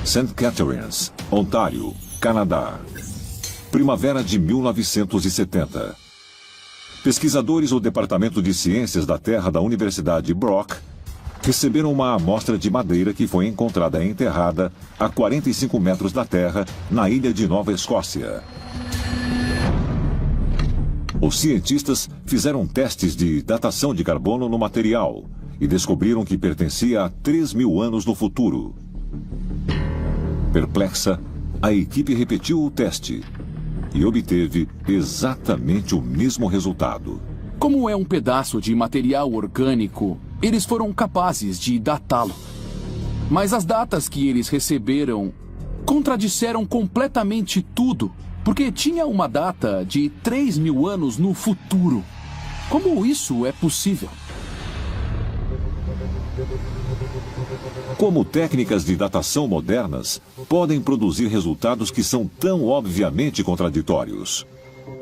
St. Catharines, Ontário, Canadá. Primavera de 1970. Pesquisadores do Departamento de Ciências da Terra da Universidade Brock receberam uma amostra de madeira que foi encontrada enterrada a 45 metros da Terra, na ilha de Nova Escócia. Os cientistas fizeram testes de datação de carbono no material e descobriram que pertencia a 3.000 anos no futuro. Perplexa, a equipe repetiu o teste e obteve exatamente o mesmo resultado. Como é um pedaço de material orgânico, eles foram capazes de datá-lo. Mas as datas que eles receberam contradisseram completamente tudo, porque tinha uma data de 3.000 anos no futuro. Como isso é possível? Como técnicas de datação modernas podem produzir resultados que são tão obviamente contraditórios?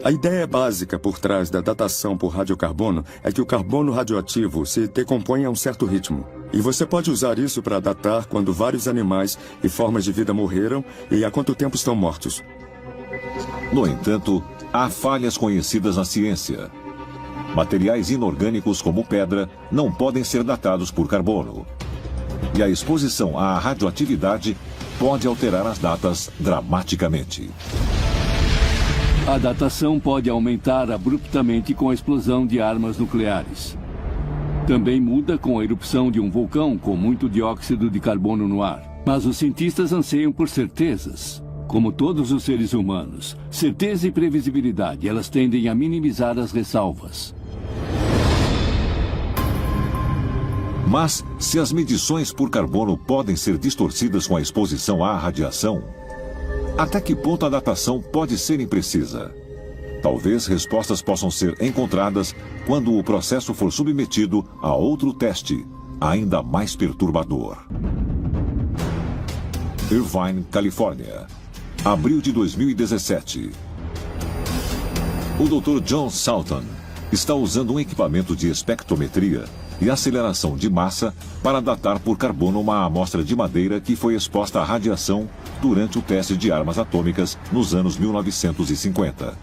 A ideia básica por trás da datação por radiocarbono é que o carbono radioativo se decompõe a um certo ritmo. E você pode usar isso para datar quando vários animais e formas de vida morreram e há quanto tempo estão mortos. No entanto, há falhas conhecidas na ciência. Materiais inorgânicos como pedra não podem ser datados por carbono. E a exposição à radioatividade pode alterar as datas dramaticamente. A datação pode aumentar abruptamente com a explosão de armas nucleares. Também muda com a erupção de um vulcão com muito dióxido de carbono no ar. Mas os cientistas anseiam por certezas. Como todos os seres humanos, certeza e previsibilidade, elas tendem a minimizar as ressalvas. Mas, se as medições por carbono podem ser distorcidas com a exposição à radiação, até que ponto a datação pode ser imprecisa? Talvez respostas possam ser encontradas quando o processo for submetido a outro teste, ainda mais perturbador. Irvine, Califórnia. Abril de 2017. O Dr. John Salton está usando um equipamento de espectrometria e aceleração de massa para datar por carbono uma amostra de madeira que foi exposta à radiação durante o teste de armas atômicas nos anos 1950.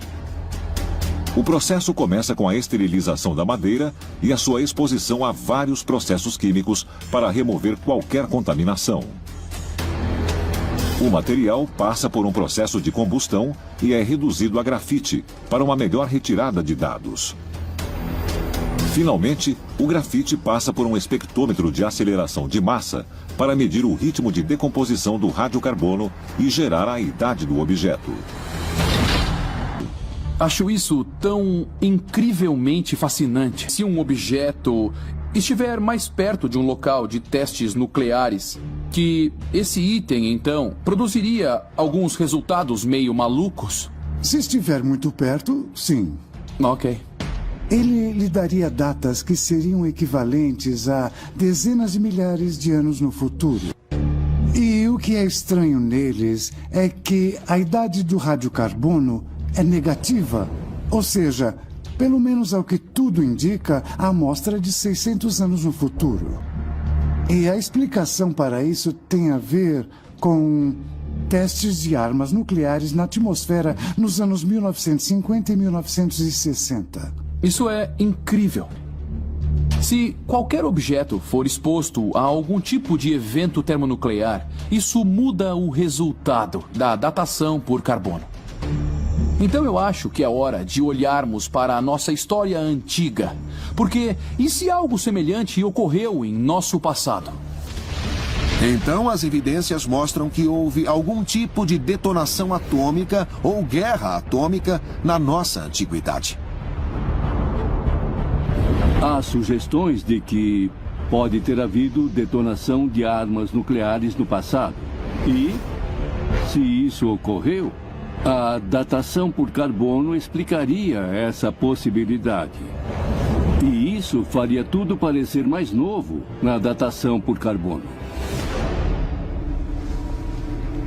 O processo começa com a esterilização da madeira e a sua exposição a vários processos químicos para remover qualquer contaminação. O material passa por um processo de combustão e é reduzido a grafite para uma melhor retirada de dados. Finalmente, o grafite passa por um espectrômetro de aceleração de massa para medir o ritmo de decomposição do radiocarbono e gerar a idade do objeto. Acho isso tão incrivelmente fascinante. Se um objeto estiver mais perto de um local de testes nucleares, que esse item, então, produziria alguns resultados meio malucos? Se estiver muito perto, sim. Ok. Ele lhe daria datas que seriam equivalentes a dezenas de milhares de anos no futuro. E o que é estranho neles é que a idade do radiocarbono é negativa. Ou seja, pelo menos ao que tudo indica, a amostra é de 600 anos no futuro. E a explicação para isso tem a ver com testes de armas nucleares na atmosfera nos anos 1950 e 1960. Isso é incrível. Se qualquer objeto for exposto a algum tipo de evento termonuclear, isso muda o resultado da datação por carbono. Então eu acho que é hora de olharmos para a nossa história antiga. Porque e se algo semelhante ocorreu em nosso passado? Então as evidências mostram que houve algum tipo de detonação atômica ou guerra atômica na nossa antiguidade. Há sugestões de que pode ter havido detonação de armas nucleares no passado. E, se isso ocorreu, a datação por carbono explicaria essa possibilidade. E isso faria tudo parecer mais novo na datação por carbono.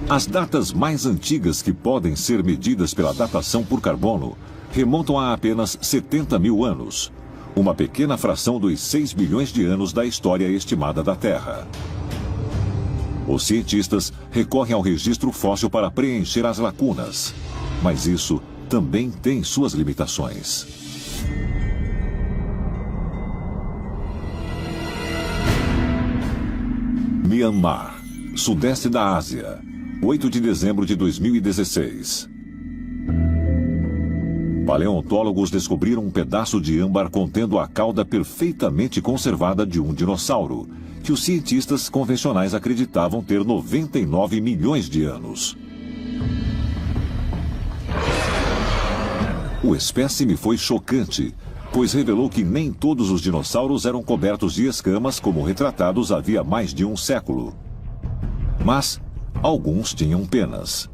As datas mais antigas que podem ser medidas pela datação por carbono remontam a apenas 70.000 anos, uma pequena fração dos 6 bilhões de anos da história estimada da Terra. Os cientistas recorrem ao registro fóssil para preencher as lacunas, mas isso também tem suas limitações. Myanmar, sudeste da Ásia, 8 de dezembro de 2016. Paleontólogos descobriram um pedaço de âmbar contendo a cauda perfeitamente conservada de um dinossauro, que os cientistas convencionais acreditavam ter 99 milhões de anos. O espécime foi chocante, pois revelou que nem todos os dinossauros eram cobertos de escamas como retratados havia mais de um século. Mas alguns tinham penas.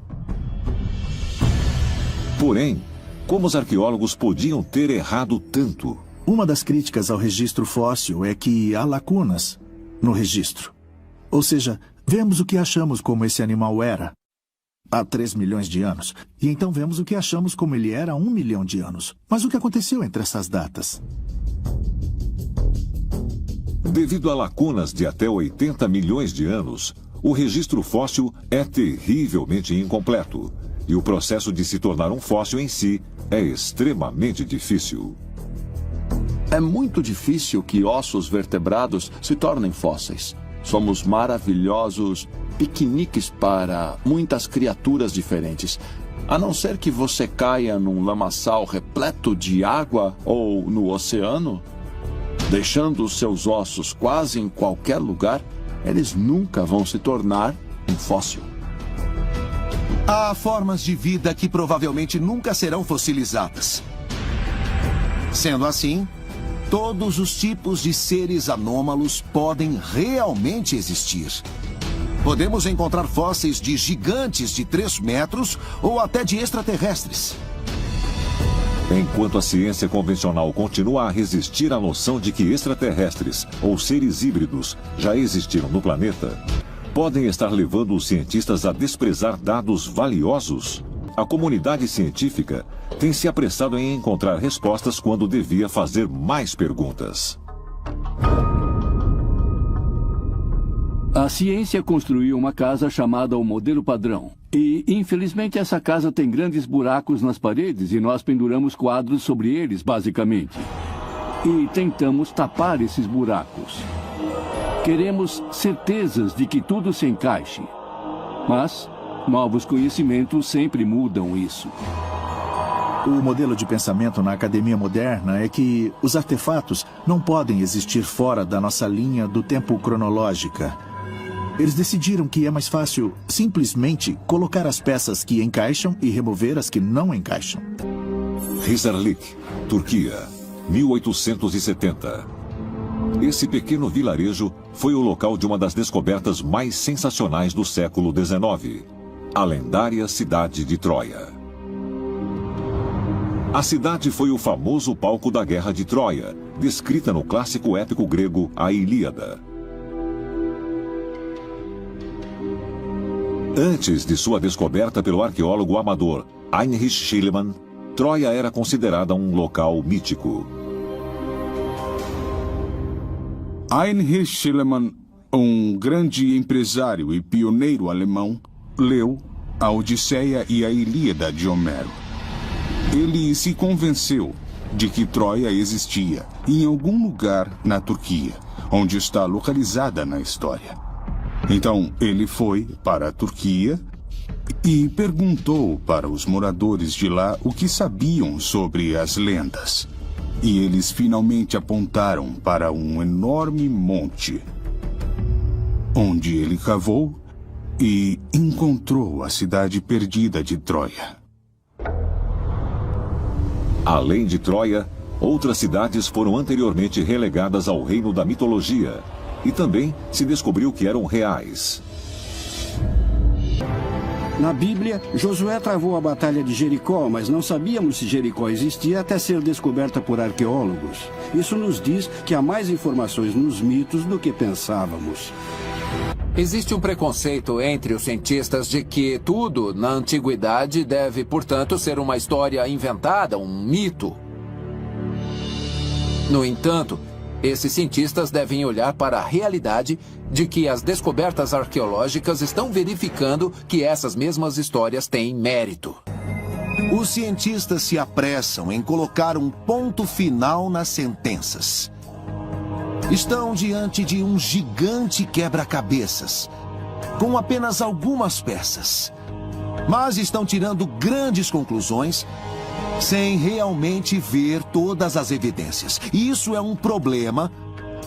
Porém, como os arqueólogos podiam ter errado tanto? Uma das críticas ao registro fóssil é que há lacunas no registro. Ou seja, vemos o que achamos como esse animal era há 3 milhões de anos, e então vemos o que achamos como ele era há 1 milhão de anos. Mas o que aconteceu entre essas datas? Devido a lacunas de até 80 milhões de anos, o registro fóssil é terrivelmente incompleto, e o processo de se tornar um fóssil em si é extremamente difícil. É muito difícil que ossos vertebrados se tornem fósseis. Somos maravilhosos piqueniques para muitas criaturas diferentes. A não ser que você caia num lamaçal repleto de água ou no oceano, deixando os seus ossos quase em qualquer lugar, eles nunca vão se tornar um fóssil. Há formas de vida que provavelmente nunca serão fossilizadas. Sendo assim, todos os tipos de seres anômalos podem realmente existir. Podemos encontrar fósseis de gigantes de 3 metros ou até de extraterrestres. Enquanto a ciência convencional continua a resistir à noção de que extraterrestres ou seres híbridos já existiram no planeta, podem estar levando os cientistas a desprezar dados valiosos. A comunidade científica tem se apressado em encontrar respostas quando devia fazer mais perguntas. A ciência construiu uma casa chamada o modelo padrão. E, infelizmente, essa casa tem grandes buracos nas paredes e nós penduramos quadros sobre eles, basicamente. E tentamos tapar esses buracos. Queremos certezas de que tudo se encaixe. Mas novos conhecimentos sempre mudam isso. O modelo de pensamento na academia moderna é que os artefatos não podem existir fora da nossa linha do tempo cronológica. Eles decidiram que é mais fácil simplesmente colocar as peças que encaixam e remover as que não encaixam. Hisarlik, Turquia, 1870. Esse pequeno vilarejo foi o local de uma das descobertas mais sensacionais do século XIX, a lendária cidade de Troia. A cidade foi o famoso palco da Guerra de Troia, descrita no clássico épico grego A Ilíada. Antes de sua descoberta pelo arqueólogo amador Heinrich Schliemann, Troia era considerada um local mítico. Heinrich Schliemann, um grande empresário e pioneiro alemão, leu a Odisseia e a Ilíada de Homero. Ele se convenceu de que Troia existia em algum lugar na Turquia, onde está localizada na história. Então, ele foi para a Turquia e perguntou para os moradores de lá o que sabiam sobre as lendas. E eles finalmente apontaram para um enorme monte, onde ele cavou e encontrou a cidade perdida de Troia. Além de Troia, outras cidades foram anteriormente relegadas ao reino da mitologia. E também se descobriu que eram reais. Na Bíblia, Josué travou a batalha de Jericó, mas não sabíamos se Jericó existia até ser descoberta por arqueólogos. Isso nos diz que há mais informações nos mitos do que pensávamos. Existe um preconceito entre os cientistas de que tudo na antiguidade deve, portanto, ser uma história inventada, um mito. No entanto, Esses cientistas devem olhar para a realidade de que as descobertas arqueológicas estão verificando que essas mesmas histórias têm mérito. Os cientistas se apressam em colocar um ponto final nas sentenças. Estão diante de um gigante quebra-cabeças, com apenas algumas peças. Mas estão tirando grandes conclusões sem realmente ver todas as evidências. E isso é um problema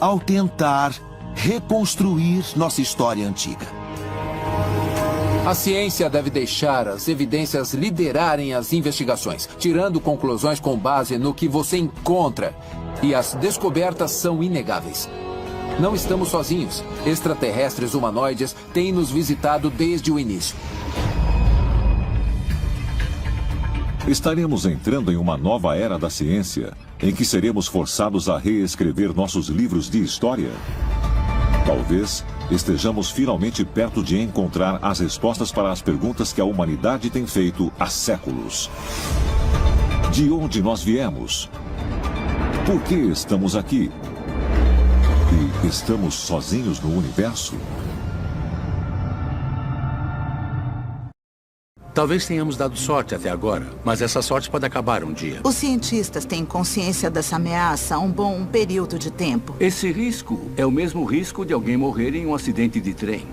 ao tentar reconstruir nossa história antiga. A ciência deve deixar as evidências liderarem as investigações, tirando conclusões com base no que você encontra. E as descobertas são inegáveis. Não estamos sozinhos. Extraterrestres humanoides têm nos visitado desde o início. Estaremos entrando em uma nova era da ciência, em que seremos forçados a reescrever nossos livros de história? Talvez estejamos finalmente perto de encontrar as respostas para as perguntas que a humanidade tem feito há séculos. De onde nós viemos? Por que estamos aqui? E estamos sozinhos no universo? Talvez tenhamos dado sorte até agora, mas essa sorte pode acabar um dia. Os cientistas têm consciência dessa ameaça há um bom período de tempo. Esse risco é o mesmo risco de alguém morrer em um acidente de trem.